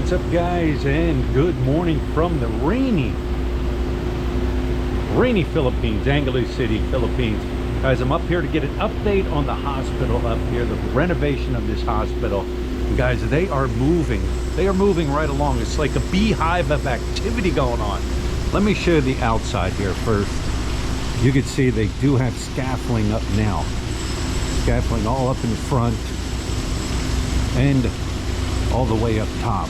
What's up, guys, and good morning from the rainy Philippines, Angeles City, Philippines. Guys, I'm up here to get an update on the hospital up here, the renovation of this hospital. And guys, they are moving right along. It's like a beehive of activity going on. Let me show you the outside here first. You can see they do have scaffolding up now, scaffolding all up in front and all the way up top.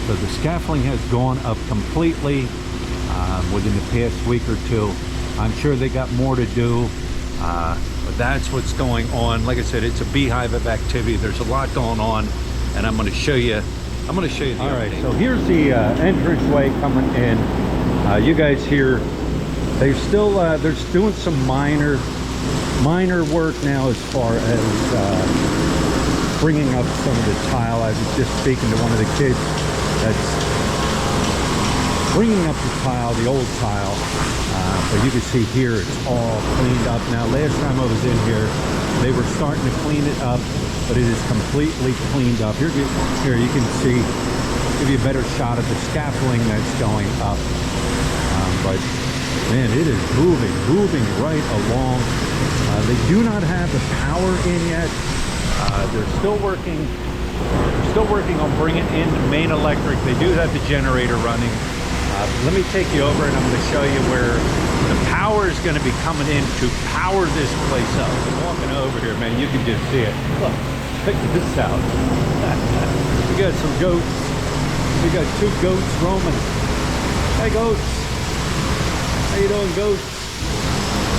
So the scaffolding has gone up completely within the past week or two. I'm sure they got more to do, but that's what's going on. Like I said, it's a beehive of activity. There's a lot going on, and I'm going to show you. The all right, so here's the entranceway coming in. You guys here, they're still they're doing some minor work now as far as bringing up some of the tile. I was just speaking to one of the kids that's bringing up the tile, the old tile. But you can see here it's all cleaned up now. Last time I was in here, they were starting to clean it up, but it is completely cleaned up. Here you can see, give you a better shot of the scaffolding that's going up. But man, it is moving right along. They do not have the power in yet. They're still working on bringing in the main electric. They do have the generator running. Let me take you over, and I'm going to show you where the power is going to be coming in to power this place up. I'm walking over here, man. You can just see it. Look, check this out. We got some goats. We got two goats roaming. Hey, goats. How you doing, goats?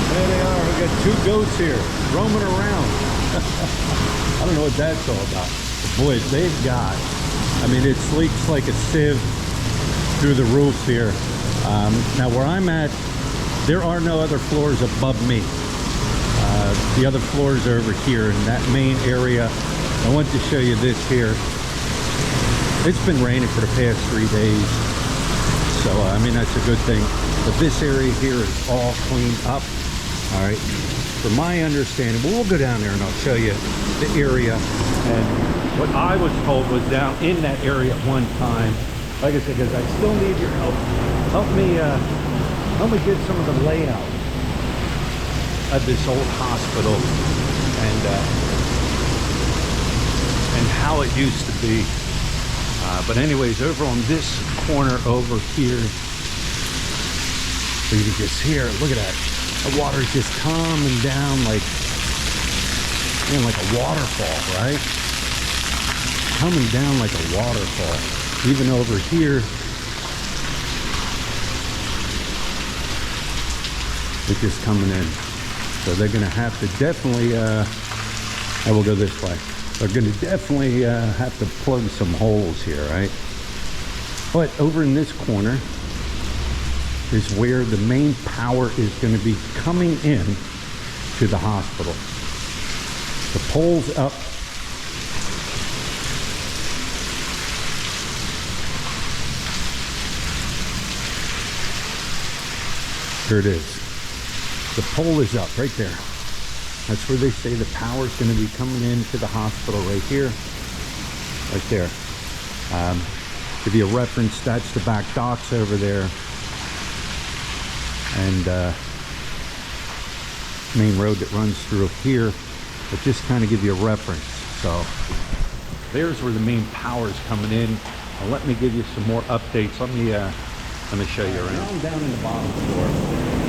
There they are. We got two goats here roaming around. I don't know what that's all about. But boy, they've got, I mean, it leaks like a sieve through the roof here. Now where I'm at, there are no other floors above me. The other floors are over here in that main area. I want to show you this here. It's been raining for the past 3 days, so I mean, that's a good thing. But this area here is all cleaned up. All right, from my understanding, but we'll go down there and I'll show you the area. And what I was told was down in that area at one time, like I said, because I still need your help. Help me get some of the layout of this old hospital and how it used to be. But anyways, over on this corner over here, so you can just hear, look at that. The water's just coming down like, you know, like a waterfall, right? Coming down like a waterfall. Even over here, it's just coming in. So they're gonna have to definitely, I will go this way. They're gonna definitely have to plug some holes here, right? But over in this corner is where the main power is going to be coming in to the hospital. The pole's up. Here it is. The pole is up right there. That's where they say the power is going to be coming into the hospital right here. Right there. Give you a reference, that's the back docks over there. And main road that runs through here, but just kind of give you a reference. So there's where the main power is coming in. Now let me give you some more updates. Let me show you around. Now I'm down in the bottom floor,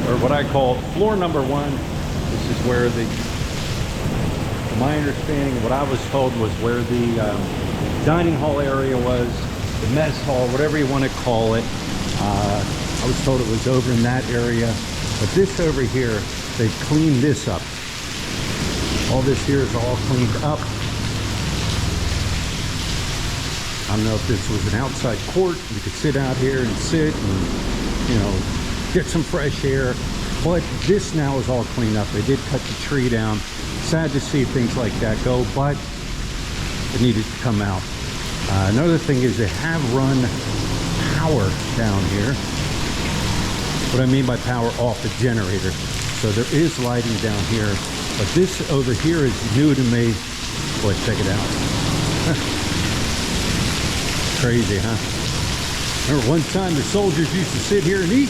or what I call floor number 1. This is where from my understanding, what I was told was where the dining hall area was, the mess hall, whatever you want to call it. I was told it was over in that area, but this over here, they've cleaned this up. All this here is all cleaned up. I don't know if this was an outside court. You could sit out here and sit and, you know, get some fresh air. But this now is all cleaned up. They did cut the tree down. Sad to see things like that go, but it needed to come out. Another thing is they have run power down here. What I mean by power, off the generator. So there is lighting down here, but this over here is new to me. Boy, check it out. Crazy, huh? Remember one time the soldiers used to sit here and eat?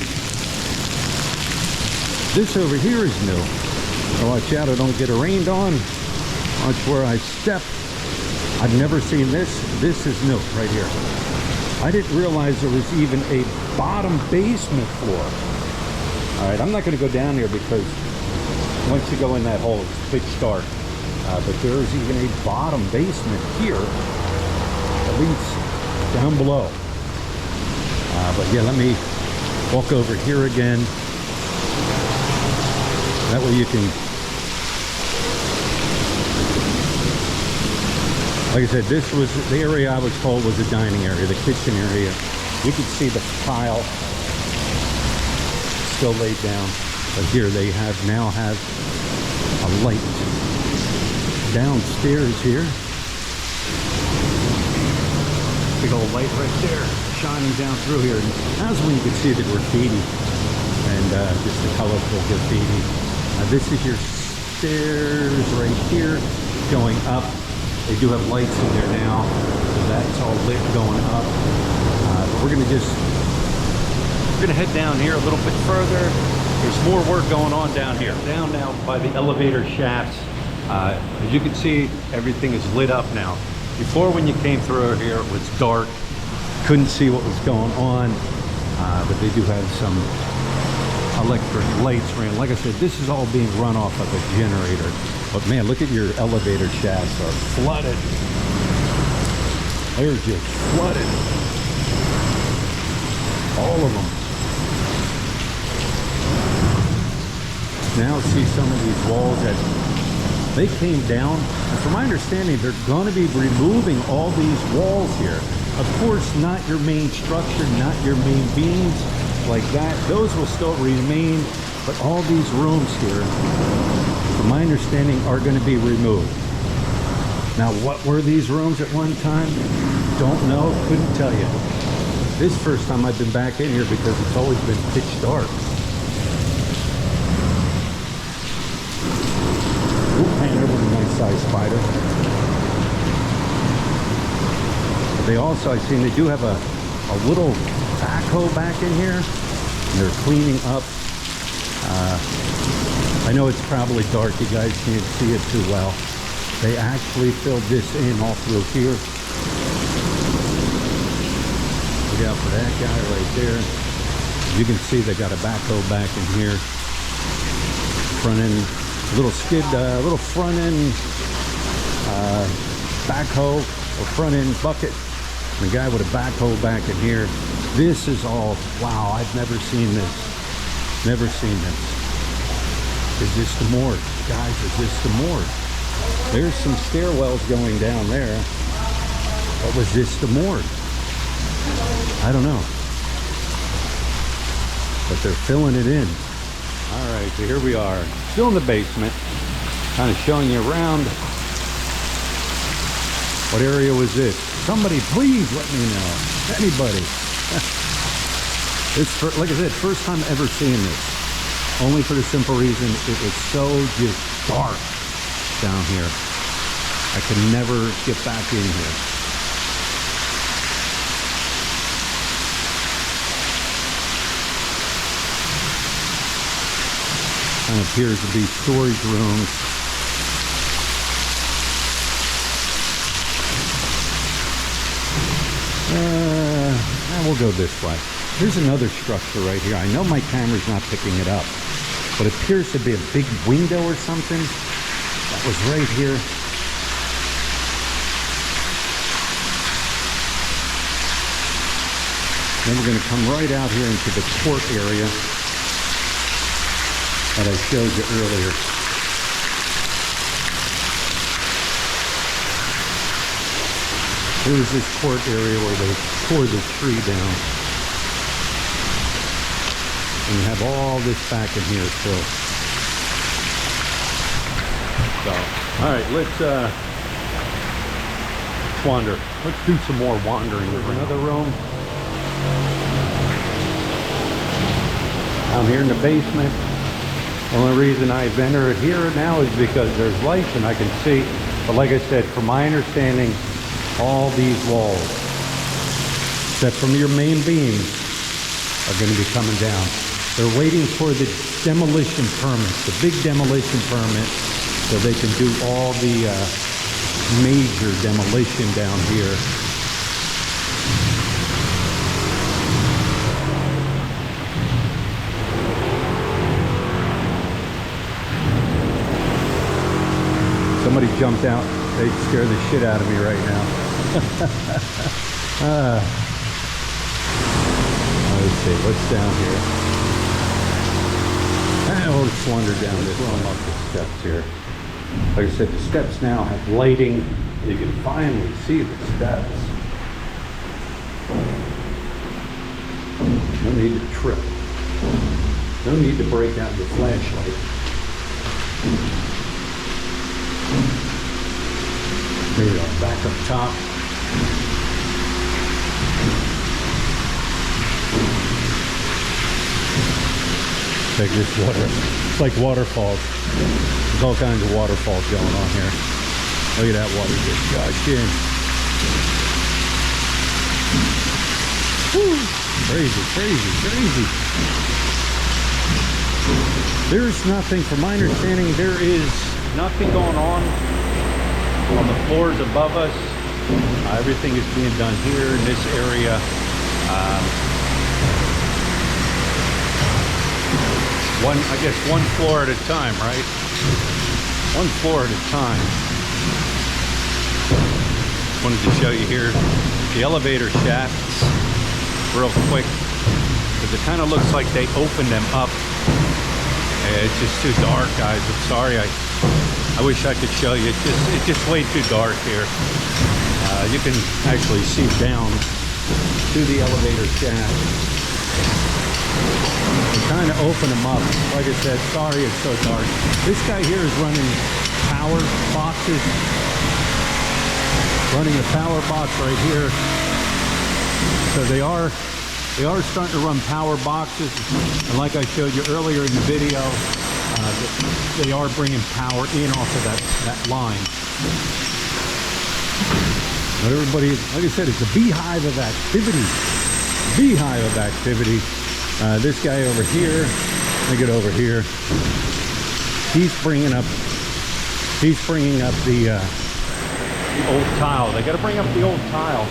This over here is new. So watch out I don't get rained on. Watch where I step. I've never seen this. This is new right here. I didn't realize there was even a bottom basement floor. All right, I'm not going to go down here because once you go in that hole, it's pitch dark. But there is even a bottom basement here, at least down below. But yeah, let me walk over here again. That way you can, like I said, this was the area I was told was a dining area, the kitchen area. You can see the tile still laid down, but here they now have a light downstairs here. Big old light right there shining down through here. And that's when you can see the graffiti and just the colorful graffiti. This is your stairs right here going up. They do have lights in there now, so that's all lit going up. But we're gonna head down here a little bit further. There's more work going on down here. Down now by the elevator shafts. As you can see, everything is lit up now. Before, when you came through here, it was dark. Couldn't see what was going on, but they do have some electric lights ran. Like I said, this is all being run off of a generator. But man, look at your elevator shafts are flooded. They're just flooded. All of them. Now see some of these walls that they came down. And from my understanding, they're going to be removing all these walls here. Of course, not your main structure, not your main beams like that. Those will still remain, but all these rooms here, from my understanding, are going to be removed. Now, what were these rooms at one time? Don't know, couldn't tell you. This is the first time I've been back in here because it's always been pitch dark. Ooh, man, there was a nice sized spider. They also, I've seen, they do have a little backhoe back in here. And they're cleaning up. I know it's probably dark, you guys can't see it too well. They actually filled this in all through here. Look out for that guy right there. You can see they got a backhoe back in here. Front end, little skid, little front end backhoe or front end bucket. The guy with a backhoe back in here. This is all, wow, I've never seen this. Never seen this. Is this the morgue? Guys, is this the morgue? There's some stairwells going down there. But was this the morgue? I don't know. But they're filling it in. All right, so here we are. Still in the basement. Kind of showing you around. What area was this? Somebody please let me know. Anybody. It's, like I said, first time ever seeing this. Only for the simple reason it was so just dark down here. I could never get back in here. Kind of appears to be storage rooms. We'll go this way. Here's another structure right here. I know my camera's not picking it up, but it appears to be a big window or something. That was right here. Then we're going to come right out here into the court area that I showed you earlier. Here's this court area where they tore the tree down. And you have all this back in here still. So, all right, let's wander. Let's do some more wandering. There's another room. I'm here in the basement. The only reason I've entered here now is because there's lights and I can see. But like I said, from my understanding, all these walls that from your main beams are going to be coming down. They're waiting for the demolition permit, the big demolition permit, so they can do all the major demolition down here. Somebody jumped out. They'd scare the shit out of me right now. Let's see, what's down here? We'll just wander down this one up the steps here. Like I said, the steps now have lighting. You can finally see the steps. No need to trip. No need to break out your flashlight. There we go, back up top. Like this water, it's like waterfalls. There's all kinds of waterfalls going on here. Look at that water just gushing. Woo! Crazy, crazy, crazy. There's nothing, from my understanding, there is nothing going on the floors above us. Everything is being done here in this area. I guess one floor at a time, right? One floor at a time. Wanted to show you here the elevator shafts real quick, because it kind of looks like they opened them up. It's just too dark, guys. I'm sorry. I wish I could show you. It's just way too dark here. You can actually see down to the elevator shaft. They kind of open them up. Like I said, sorry it's so dark. This guy here is running power boxes. Running a power box right here. So they are starting to run power boxes. And like I showed you earlier in the video, they are bringing power in off of that line. But everybody, like I said, it's a beehive of activity. Beehive of activity. This guy over here, let me get over here. He's bringing up the old tile. They got to bring up the old tile.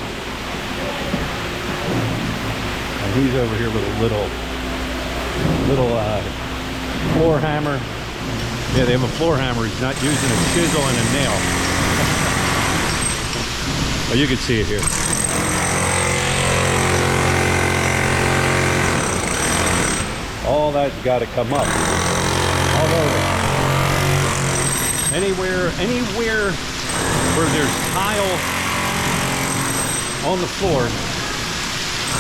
And he's over here with a little floor hammer. Yeah, they have a floor hammer. He's not using a chisel and a nail. Well, you can see it here. All that's got to come up. All over. Anywhere where there's tile on the floor,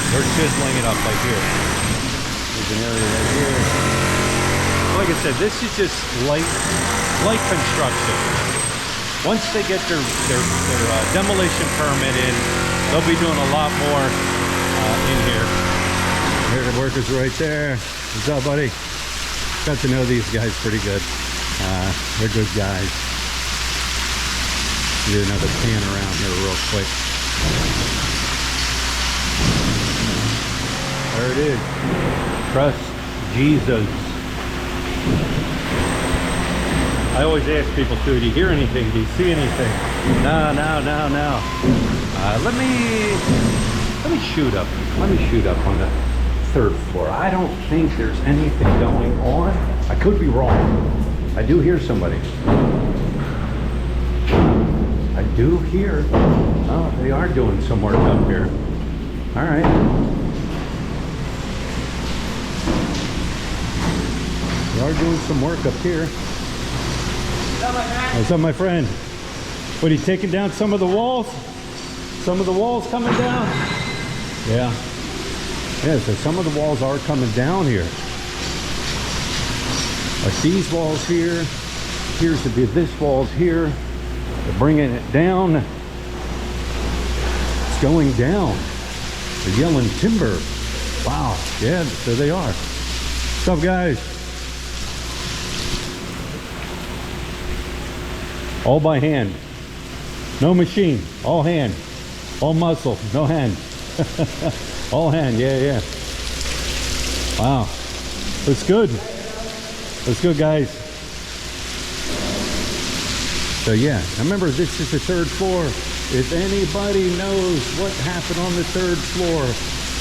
they're chiseling it up like here. There's an area right here. Like I said, this is just light construction. Once they get their demolition permit in, they'll be doing a lot more in here. There, the workers right there. What's up, buddy? Got to know these guys pretty good. They're good guys. Do another pan around here real quick. There it is. Trust Jesus. I always ask people too, do you hear anything? Do you see anything? No. Let me shoot up. Let me shoot up on the third floor. I don't think there's anything going on. I could be wrong. I do hear somebody. I do hear. Oh, they are doing some work up here. All right. They are doing some work up here. What's up, my friend? What, are you taking down some of the walls? Some of the walls coming down? Yeah. Yeah, so some of the walls are coming down here. Like these walls here. Here's this wall's here. They're bringing it down. It's going down. They're yelling timber. Wow. Yeah, so they are. What's up, guys? All by hand. No machine. All hand. All muscle. No hand. All hand, yeah. Wow, looks good. Looks good, guys. So yeah, remember this is the 3rd floor. If anybody knows what happened on the 3rd floor,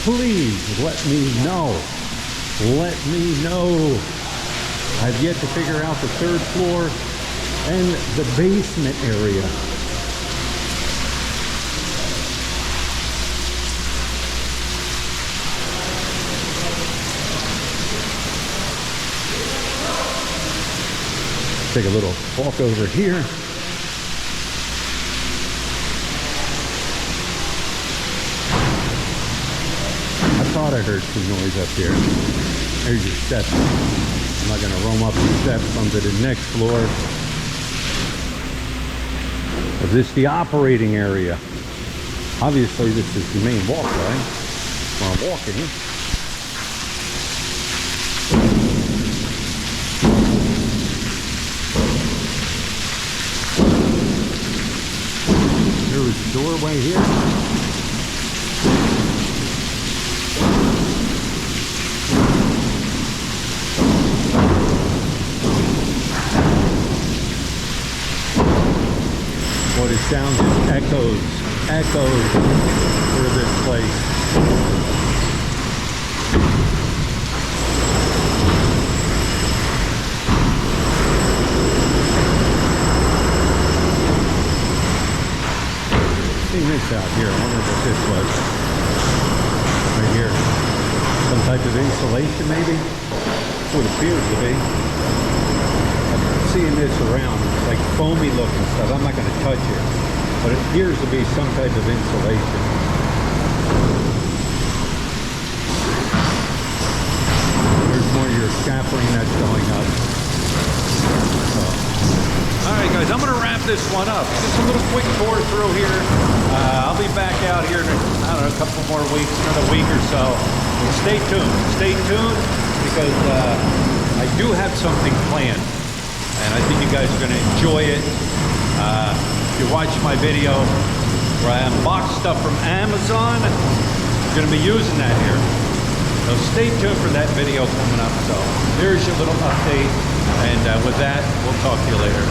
please let me know. Let me know. I've yet to figure out the 3rd floor and the basement area. Take a little walk over here. I thought I heard some noise up here. There's your steps. I'm not gonna roam up the steps onto the next floor. Is this the operating area? Obviously this is the main walkway where I'm walking. There was a doorway here. What it sounds is echoes through this place. Seen this out here. I wonder what this was. Right here. Some type of insulation, maybe? That's what it appears to be. I'm seeing this around. It's like foamy looking stuff. I'm not going to touch it. But it appears to be some type of insulation. There's more of your scaffolding that's going up. Alright guys, I'm going to wrap this one up. Just a little quick tour through here. I'll be back out here in, I don't know, a couple more weeks, another week or so. But stay tuned. Stay tuned because I do have something planned. And I think you guys are going to enjoy it. If you watch my video where I unbox stuff from Amazon, I'm going to be using that here. So stay tuned for that video coming up. So here's your little update. And with that, we'll talk to you later.